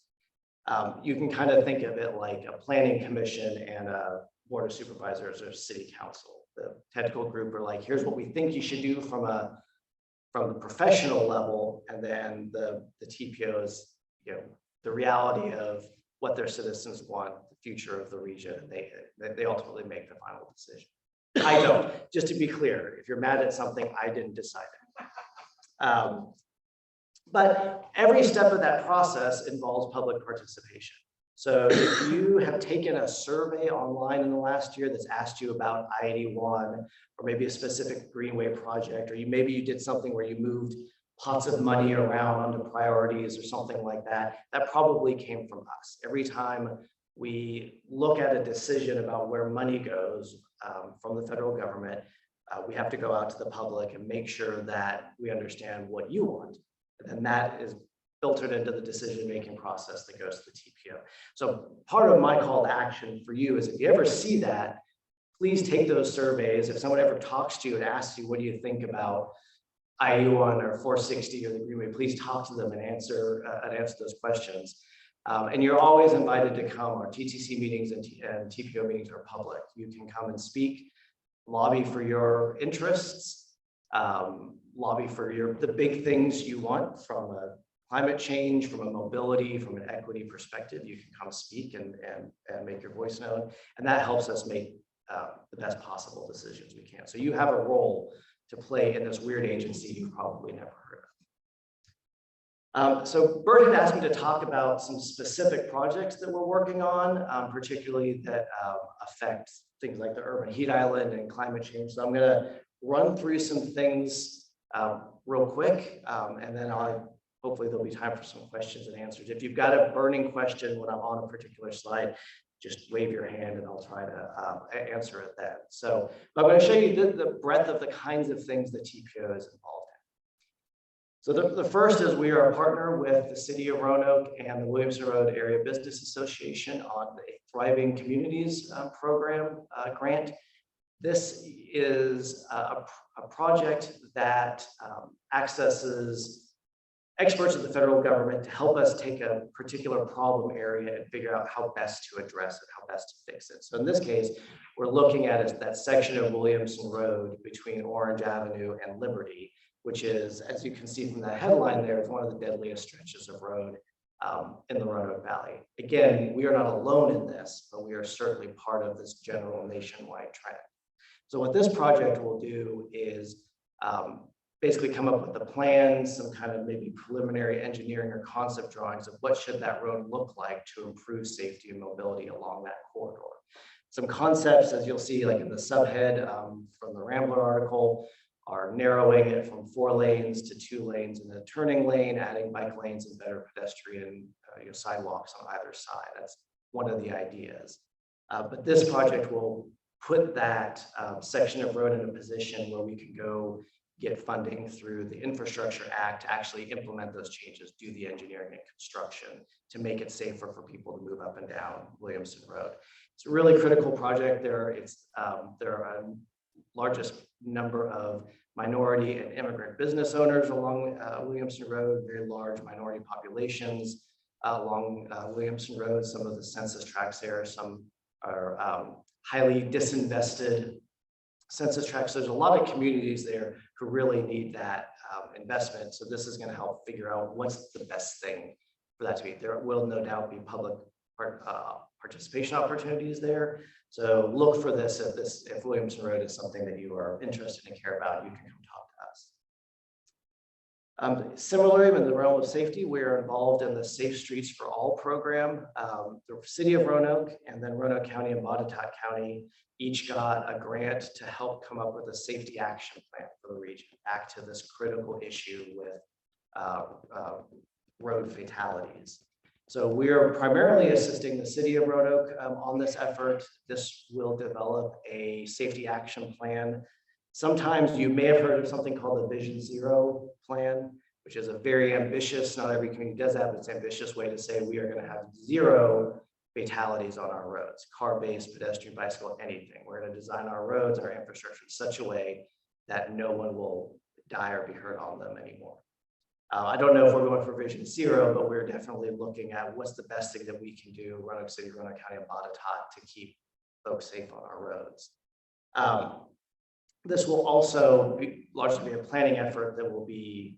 You can kind of think of it like a planning commission and a board of supervisors or city council. The technical group are like, here's what we think you should do from the professional level, and then the TPOs, the reality of what their citizens want, the future of the region, and they ultimately make the final decision. I don't. Just to be clear, if you're mad at something, I didn't decide it. But every step of that process involves public participation. So if you have taken a survey online in the last year that's asked you about I-81, or maybe a specific greenway project, or maybe you did something where you moved pots of money around onto priorities or something like that, that probably came from us. Every time we look at a decision about where money goes from the federal government, we have to go out to the public and make sure that we understand what you want. And then that is filtered into the decision-making process that goes to the TPO. So part of my call to action for you is, if you ever see that, please take those surveys. If someone ever talks to you and asks you, what do you think about I-81 or 460 or the Greenway, please talk to them and answer those questions. And you're always invited to come. Our TTC meetings and TPO meetings are public. You can come and speak, lobby for your interests, lobby for the big things you want from a climate change, from a mobility, from an equity perspective, you can come speak and make your voice known. And that helps us make the best possible decisions we can. So you have a role to play in this weird agency you've probably never heard of. So Bert had asked me to talk about some specific projects that we're working on, particularly that affect things like the urban heat island and climate change. So I'm going to run through some things real quick, and then hopefully there'll be time for some questions and answers. If you've got a burning question when I'm on a particular slide, just wave your hand and I'll try to answer it then. So I'm going to show you the breadth of the kinds of things that TPO is involved in. So the first is we are a partner with the City of Roanoke and the Williamson Road Area Business Association on the Thriving Communities program grant. This is a project that accesses experts of the federal government to help us take a particular problem area and figure out how best to address it, how best to fix it. So in this case, we're looking at that section of Williamson Road between Orange Avenue and Liberty, which is, as you can see from the headline there, it's one of the deadliest stretches of road in the Roanoke Valley. Again, we are not alone in this, but we are certainly part of this general nationwide trend. So what this project will do is basically come up with the plans, some kind of maybe preliminary engineering or concept drawings of what should that road look like to improve safety and mobility along that corridor. Some concepts, as you'll see, like in the subhead from the Rambler article, are narrowing it from 4 lanes to 2 lanes in a turning lane, adding bike lanes and better pedestrian sidewalks on either side. That's one of the ideas. But this project will put that section of road in a position where we can go get funding through the Infrastructure Act to actually implement those changes, do the engineering and construction to make it safer for people to move up and down Williamson Road. It's a really critical project. There are a largest number of minority and immigrant business owners along Williamson Road, very large minority populations along Williamson Road. Some of the census tracts there, some are highly disinvested census tracts. There's a lot of communities there who really need that investment. So this is going to help figure out what's the best thing for that to be. There will no doubt be public participation opportunities there. So look for this if Williamson Road is something that you are interested and care about, you can come talk to us. Similarly, in the realm of safety, we are involved in the Safe Streets for All program. The City of Roanoke and then Roanoke County and Botetourt County each got a grant to help come up with a safety action plan for the region, back to this critical issue with road fatalities. So we are primarily assisting the City of Roanoke on this effort. This will develop a safety action plan. Sometimes you may have heard of something called the Vision Zero plan, which is a very ambitious, not every community does that, but it's an ambitious way to say we are going to have 0 fatalities on our roads, car-based, pedestrian, bicycle, anything. We're going to design our roads, our infrastructure in such a way that no one will die or be hurt on them anymore. I don't know if we're going for Vision Zero, but we're definitely looking at what's the best thing that we can do, Roanoke City, Roanoke County, and Botetourt, to keep folks safe on our roads. This will also largely be a planning effort that will be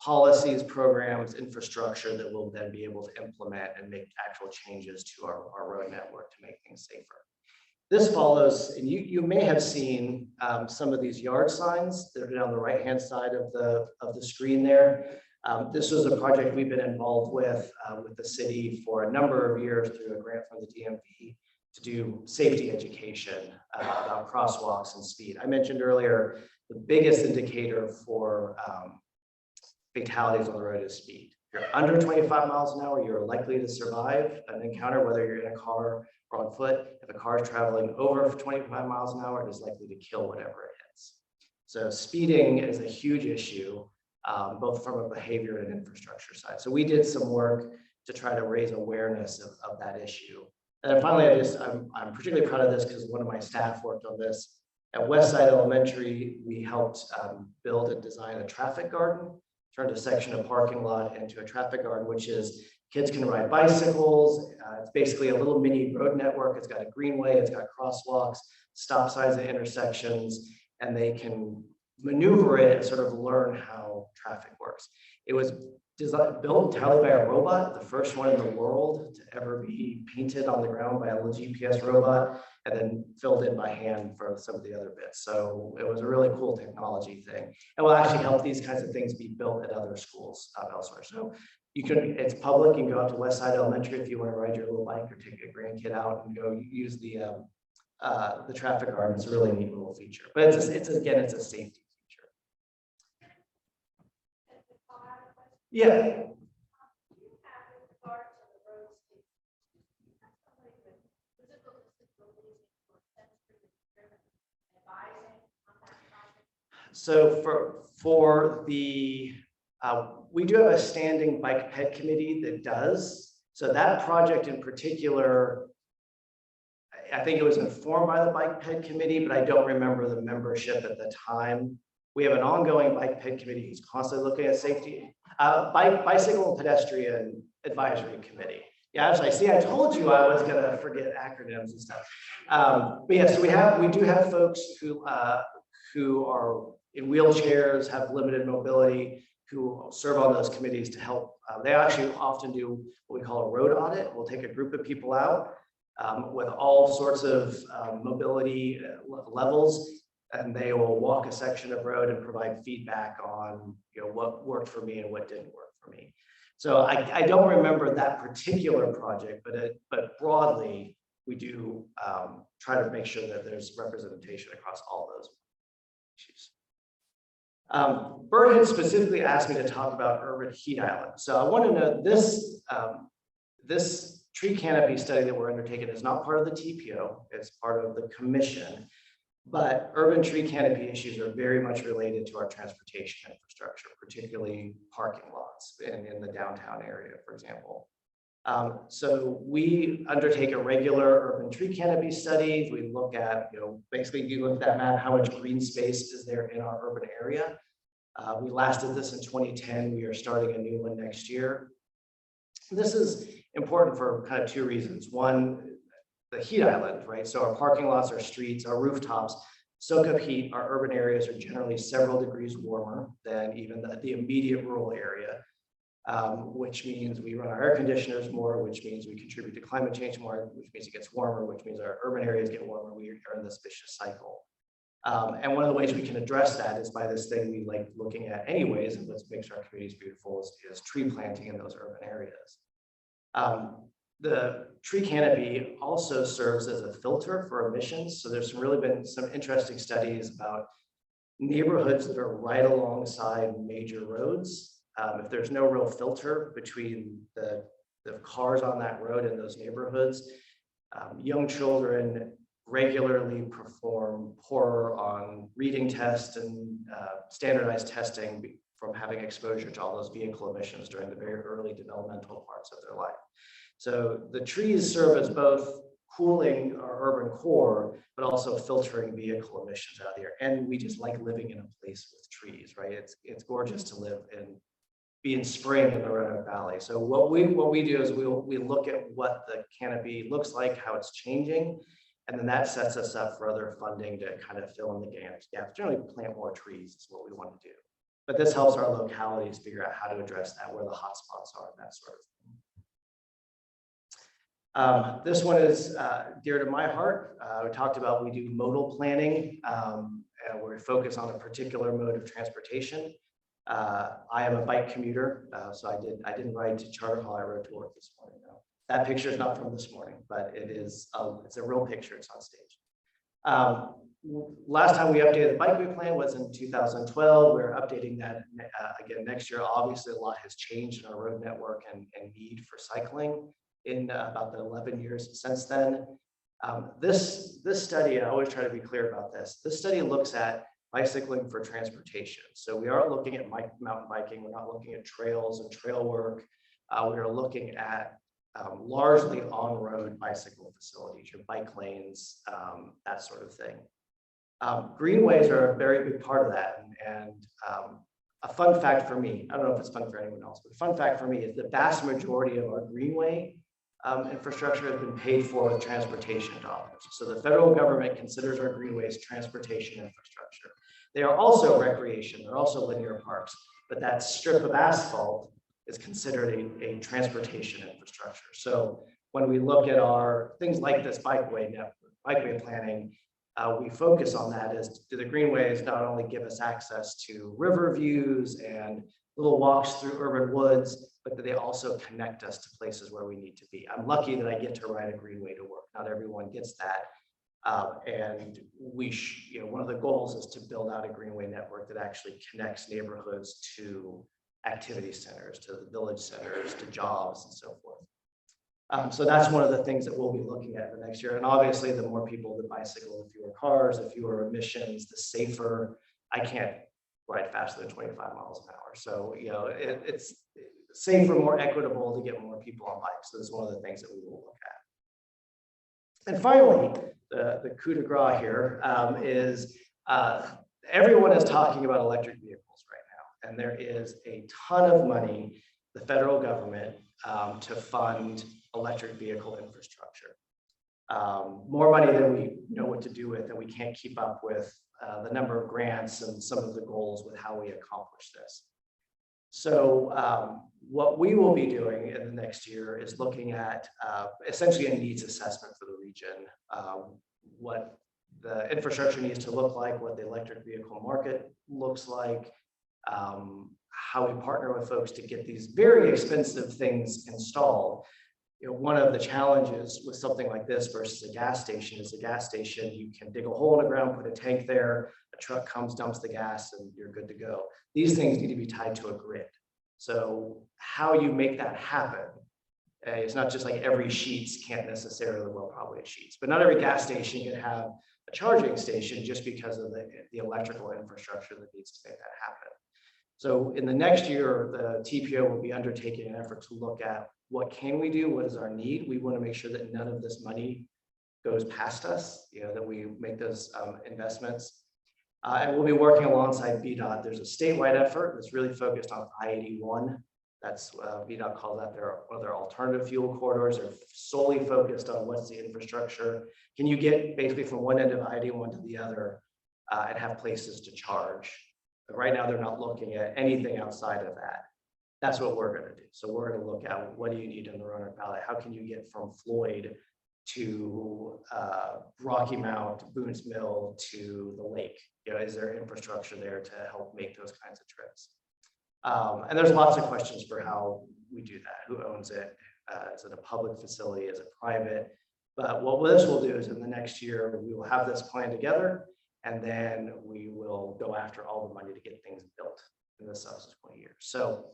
policies, programs, infrastructure that we'll then be able to implement and make actual changes to our road network to make things safer. This follows, and you may have seen some of these yard signs that are down the right-hand side of the screen there. This was a project we've been involved with the city for a number of years through a grant from the DMV to do safety education about crosswalks and speed. I mentioned earlier, the biggest indicator for fatalities on the road is speed. If you're under 25 miles an hour, you're likely to survive an encounter, whether you're in a car or on foot. If a car is traveling over 25 miles an hour, it is likely to kill whatever it hits. So speeding is a huge issue, both from a behavior and infrastructure side. So we did some work to try to raise awareness of that issue. And then finally, I'm particularly proud of this because one of my staff worked on this. At Westside Elementary, we helped build and design a traffic garden, turned a section of parking lot into a traffic garden, which is kids can ride bicycles. It's basically a little mini road network. It's got a greenway, it's got crosswalks, stop signs at intersections, and they can maneuver it and sort of learn how traffic works. It was built entirely by a robot, the first one in the world to ever be painted on the ground by a little GPS robot, and then filled in by hand for some of the other bits. So it was a really cool technology thing. And will actually help these kinds of things be built at other schools elsewhere. So you can, it's public, you can go out to West Side Elementary if you want to ride your little bike or take a grandkid out and go use the traffic guard. It's a really neat little feature, but it's again, it's a safety feature. Yeah. So for the, we do have a standing bike ped committee that does. So that project in particular, I think it was informed by the bike ped committee, but I don't remember the membership at the time. We have an ongoing bike ped committee who's constantly looking at safety. Bicycle and pedestrian advisory committee. Yeah, actually, see, I told you I was gonna forget acronyms and stuff. But yeah, so we do have folks who are in wheelchairs, have limited mobility, who serve on those committees to help. They actually often do what we call a road audit. We'll take a group of people out with all sorts of mobility levels, and they will walk a section of road and provide feedback on, you know, what worked for me and what didn't work for me. So I don't remember that particular project, but broadly, we do try to make sure that there's representation across all those issues. Bert had specifically asked me to talk about urban heat islands. So I want to know this, this tree canopy study that we're undertaking is not part of the TPO, it's part of the commission, but urban tree canopy issues are very much related to our transportation infrastructure, particularly parking lots in the downtown area, for example. So we undertake a regular urban tree canopy study. We look at, you know, basically you look at that map, how much green space is there in our urban area. We last did this in 2010. We are starting a new one next year. This is important for kind of two reasons. One, the heat island, right? So our parking lots, our streets, our rooftops soak up heat. Our urban areas are generally several degrees warmer than even the immediate rural area. Which means we run our air conditioners more, which means we contribute to climate change more, which means it gets warmer, which means our urban areas get warmer. We are in this vicious cycle. And one of the ways we can address that is by this thing we like looking at anyways, and what makes our communities beautiful is tree planting in those urban areas. The tree canopy also serves as a filter for emissions. So there's really been some interesting studies about neighborhoods that are right alongside major roads. If there's no real filter between the cars on that road in those neighborhoods, young children regularly perform poorer on reading tests and standardized testing from having exposure to all those vehicle emissions during the very early developmental parts of their life. So the trees serve as both cooling our urban core, but also filtering vehicle emissions out there. And we just like living in a place with trees, right? It's gorgeous to live in. Be in spring in the Roanoke Valley. So what we do is we look at what the canopy looks like, how it's changing, and then that sets us up for other funding to kind of fill in the gaps. Generally plant more trees is what we want to do. But this helps our localities figure out how to address that, where the hotspots are, and that sort of thing. This one is dear to my heart. We talked about we do modal planning, where we focus on a particular mode of transportation. I am a bike commuter, so I didn't ride to Charter Hall. I rode to work this morning. Though. That picture is not from this morning, but it is. It's a real picture. It's on stage. Last time we updated the bikeway plan was in 2012. We're updating that again next year. Obviously, a lot has changed in our road network and need for cycling in about the 11 years since then. This study, I always try to be clear about this. This study looks at bicycling for transportation. So we are looking at mountain biking. We're not looking at trails and trail work. We are looking at largely on-road bicycle facilities, your bike lanes, that sort of thing. Greenways are a very big part of that. And a fun fact for me, I don't know if it's fun for anyone else, but a fun fact for me is the vast majority of our greenway infrastructure has been paid for with transportation dollars. So the federal government considers our greenways transportation infrastructure. They are also recreation, they're also linear parks, but that strip of asphalt is considered a transportation infrastructure. So when we look at our things like this bikeway network, bikeway planning, we focus on that as do the greenways not only give us access to river views and little walks through urban woods, but that they also connect us to places where we need to be. I'm lucky that I get to ride a greenway to work. Not everyone gets that. And one of the goals is to build out a greenway network that actually connects neighborhoods to activity centers, to the village centers, to jobs and so forth. So that's one of the things that we'll be looking at the next year. And obviously, the more people that bicycle, the fewer cars, the fewer emissions, the safer. I can't ride faster than 25 miles an hour. So, it's safer, more equitable to get more people on bikes. So that's one of the things that we will look at. And finally, the coup de grace here is everyone is talking about electric vehicles right now. And there is a ton of money, the federal government, to fund electric vehicle infrastructure. More money than we know what to do with, and we can't keep up with the number of grants and some of the goals with how we accomplish this. So what we will be doing in the next year is looking at essentially a needs assessment for the region, what the infrastructure needs to look like, what the electric vehicle market looks like, how we partner with folks to get these very expensive things installed. One of the challenges with something like this versus a gas station is a gas station, you can dig a hole in the ground, put a tank there, a truck comes, dumps the gas, and you're good to go. These things need to be tied to a grid. So how you make that happen, it's not just like every Sheetz can't necessarily, well, probably a Sheetz, but not every gas station can have a charging station just because of the electrical infrastructure that needs to make that happen. So in the next year, the TPO will be undertaking an effort to look at what can we do, what is our need. We want to make sure that none of this money goes past us, that we make those investments. And we'll be working alongside VDOT. There's a statewide effort that's really focused on I-81. That's VDOT calls that one of their alternative fuel corridors. They're solely focused on what's the infrastructure. Can you get basically from one end of I-81 to the other and have places to charge? But right now, they're not looking at anything outside of that. That's what we're going to do. So we're going to look at what do you need in the Roanoke Valley? How can you get from Floyd to Rocky Mount, Boone's Mill to the lake? Is there infrastructure there to help make those kinds of trips? And there's lots of questions for how we do that. Who owns it? Is it a public facility? Is it private? But what this will do is in the next year, we will have this plan together, and then we will go after all the money to get things built in the subsequent years. So,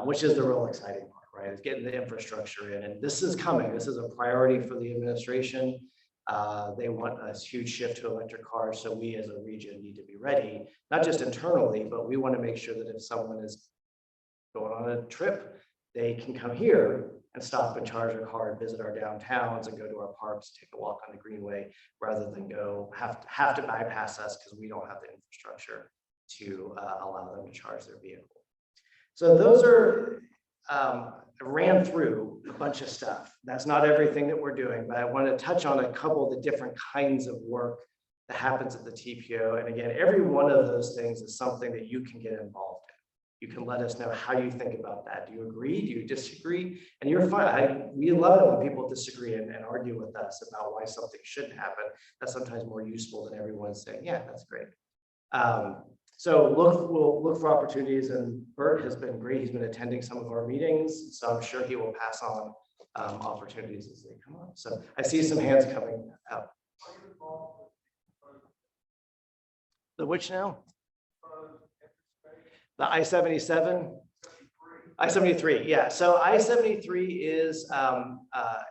which is the real exciting part, right? Is getting the infrastructure in, and this is coming. This is a priority for the administration. They want a huge shift to electric cars, so we as a region need to be ready, not just internally, but we want to make sure that if someone is going on a trip, they can come here and stop and charge their car and visit our downtowns and go to our parks, take a walk on the greenway, rather than have to bypass us because we don't have the infrastructure to allow them to charge their vehicle. So those are, I ran through a bunch of stuff. That's not everything that we're doing, but I want to touch on a couple of the different kinds of work that happens at the TPO. And again, every one of those things is something that you can get involved in. You can let us know how you think about that. Do you agree? Do you disagree? And you're fine. We love it when people disagree and argue with us about why something shouldn't happen. That's sometimes more useful than everyone saying, yeah, that's great. So we'll look for opportunities, and Bert has been great. He's been attending some of our meetings, so I'm sure he will pass on opportunities as they come up. So I see some hands coming out. The which now? The I-77? I-73, yeah. So I-73 is,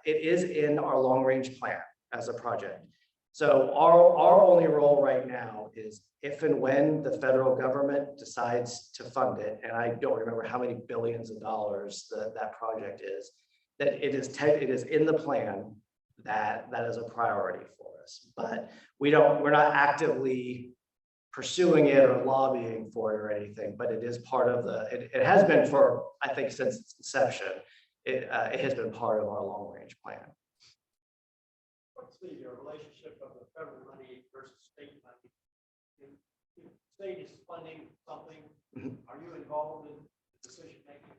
it is in our long-range plan as a project. So our only role right now is if and when the federal government decides to fund it, and I don't remember how many billions of dollars that project is, that it is in the plan that is a priority for us. But we're not actively pursuing it or lobbying for it or anything, but it is part of it has been for, I think, since its inception, it has been part of our long-range plan. What's the relationship of the federal money versus state money? If state is funding something, are you involved in decision making?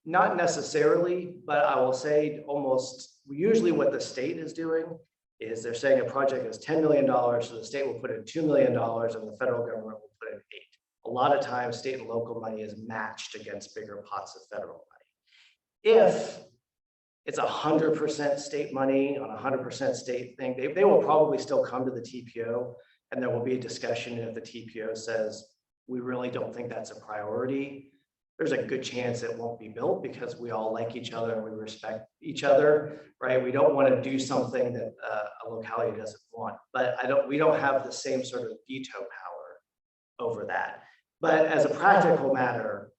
Not necessarily, but I will say almost, usually what the state is doing is they're saying a project is $10 million, so the state will put in $2 million and the federal government will put in 8. A lot of times, state and local money is matched against bigger pots of federal money. If it's 100% state money on a 100% state thing, they will probably still come to the TPO and there will be a discussion. And if the TPO says, we really don't think that's a priority, there's a good chance it won't be built because we all like each other and we respect each other, right? We don't want to do something that a locality doesn't want, but we don't have the same sort of veto power over that. But as a practical matter,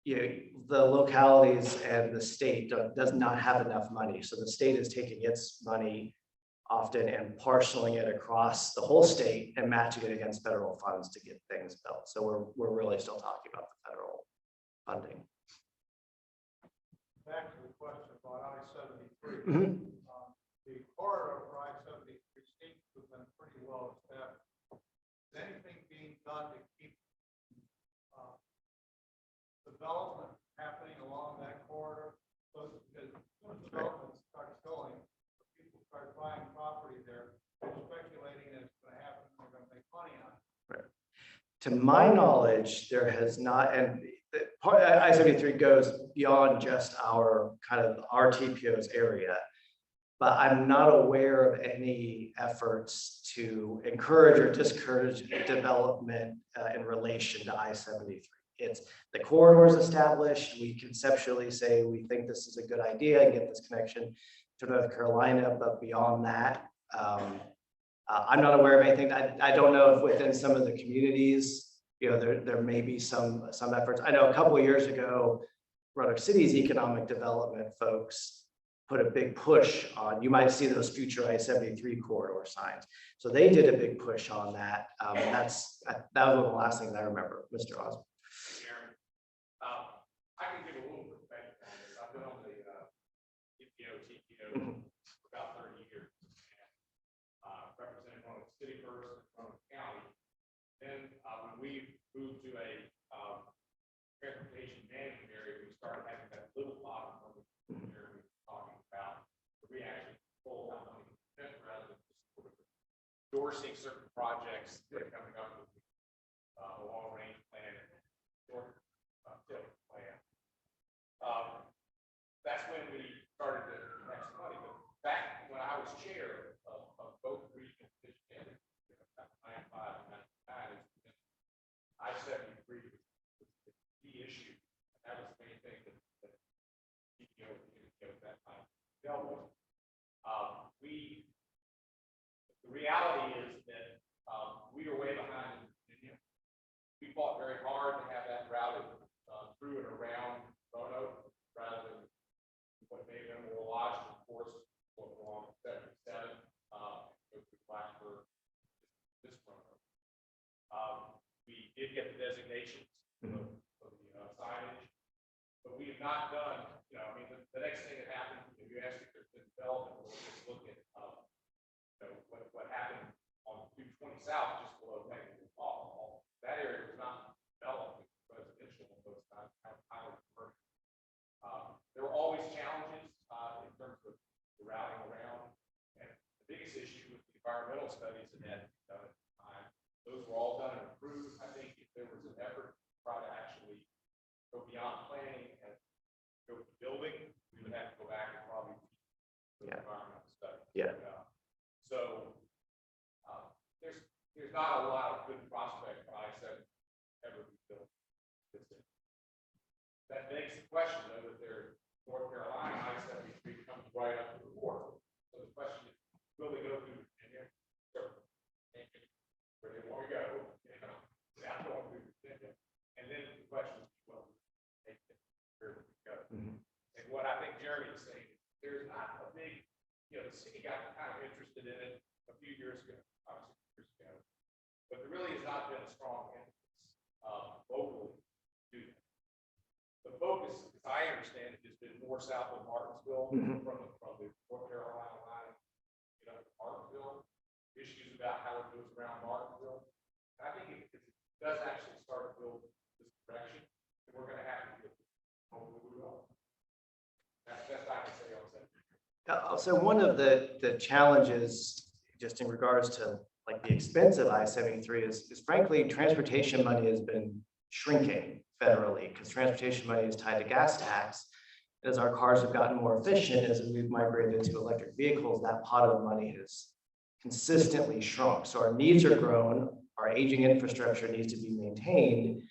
the localities and the state does not have enough money. So the state is taking its money often and parceling it across the whole state and matching it against federal funds to get things built. So we're really still talking about the federal funding. Back to the question about I-73. Mhm. The corridor for I-73 seems to have been pretty well established. Is anything being done to keep development happening along that corridor? So because when development starts going, people start buying property there, they're speculating that it's going to happen, they're going to make money on it. To my knowledge, there has not, and I-73 goes beyond just our TPO's area, but I'm not aware of any efforts to encourage or discourage development in relation to I-73. It's the corridor is established. We conceptually say we think this is a good idea and get this connection to North Carolina, but beyond that, I'm not aware of anything. I don't know if within some of the communities, there may be some efforts. I know a couple of years ago, Roanoke City's economic development folks put a big push on, you might see those future I-73 corridor signs. So they did a big push on that. That was one of the last things I remember, Mr. Osborne. I can give a little perspective on this. I've been on the TPO for about 30 years and represented Roanoke City first, Roanoke County. Then when we moved to a transportation management area, we started having that little bottom of the area we were talking about. We actually pulled out money rather than just sort of endorsing certain projects that are coming up with a long range plan and short plan. That's when we started to have some money. But back when I was chair of both regional divisions, 95 and 99, I-73 was the key issue. And that was the main thing that DPO at that time dealt with. The reality is that we are way behind in Virginia. We fought very hard to have that routed through and around Roanoke rather than what may have been more logical course along 77, go through Blacksburg, this Roanoke. We did get the designations of the signage, but we have not done, the next thing that happened, you asked if there's been development, we'll just look at what happened on 220 South, just below Mexico Hall. That area was not developed residential in those times, highly commercial. There were always challenges in terms of the routing around, and the biggest issue was the environmental studies that had been done at the time. Those were all done and approved. I think if there was an effort to try to actually go beyond planning and go to building, we would have to go back and probably do the environmental study. Yeah. So there's not a lot of good prospect for I-7 ever be built. That begs the question, though, that North Carolina I-73 comes right up to the border. So the question is, will they go through Virginia? Sure. Where they want to go, south going through Virginia. And then the question is, well, where do we go? And what I think Jeremy is saying is there's not a big, the city got kind of interested in it a few years ago, obviously years ago, but there really has not been a strong emphasis locally to do that. The focus, as I understand it, has been more south of Martinsville from the North Carolina line, Martinsville, issues about how it goes around Martinsville. And I think it does actually start to build this direction. we're gonna have to do it. Hopefully we will. That's best I can say on that. So one of the challenges, just in regards to like the expense of I-73 is frankly, transportation money has been shrinking federally because transportation money is tied to gas tax. As our cars have gotten more efficient, as we've migrated to electric vehicles, that pot of money has consistently shrunk. So our needs are grown, our aging infrastructure needs to be maintained.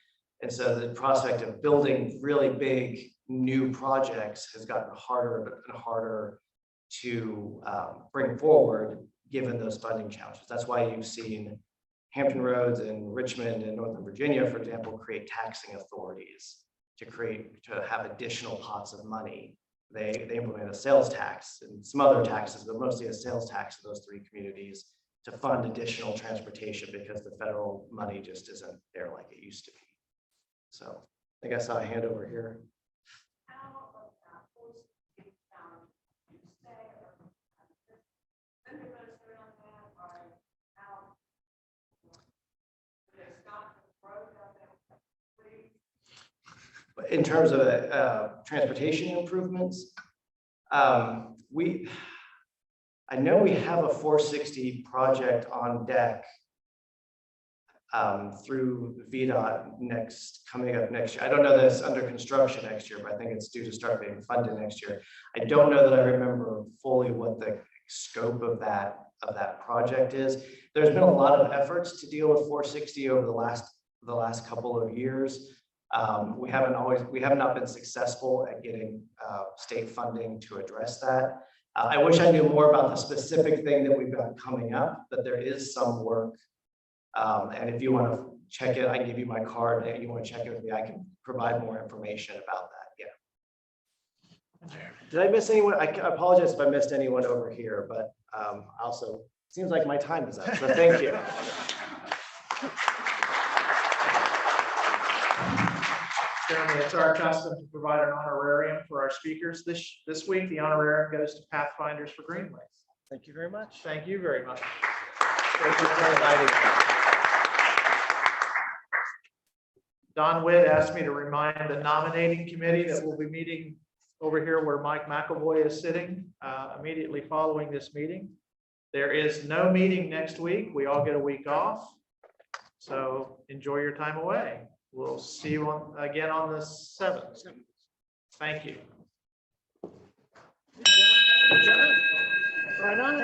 And so the prospect of building really big new projects has gotten harder and harder to bring forward, given those funding challenges. That's why you've seen Hampton Roads and Richmond and Northern Virginia, for example, create taxing authorities to have additional pots of money. They implement a sales tax and some other taxes, but mostly a sales tax in those three communities to fund additional transportation because the federal money just isn't there like it used to be. So I guess I'll hand over here. In terms of transportation improvements, I know we have a 460 project on deck through VDOT coming up next year. I don't know that it's under construction next year, but I think it's due to start being funded next year. I don't know that I remember fully what the scope of that project is. There's been a lot of efforts to deal with 460 over the last couple of years. We have not been successful at getting state funding to address that. I wish I knew more about the specific thing that we've got coming up, but there is some work. And if you want to check it, I can give you my card, and you want to check it with me, I can provide more information about that. Yeah. Did I miss anyone? I apologize if I missed anyone over here, but also seems like my time is up, so thank you. Jeremy, it's our custom to provide an honorarium for our speakers. This week, the honorarium goes to Pathfinders for Greenways. Thank you very much. Thank you very much. Thank you for inviting us. Don Witt asked me to remind the nominating committee that we'll be meeting over here where Mike McAvoy is sitting immediately following this meeting. There is no meeting next week. We all get a week off. So enjoy your time away. We'll see you again on the 7th. Thank you. Right on.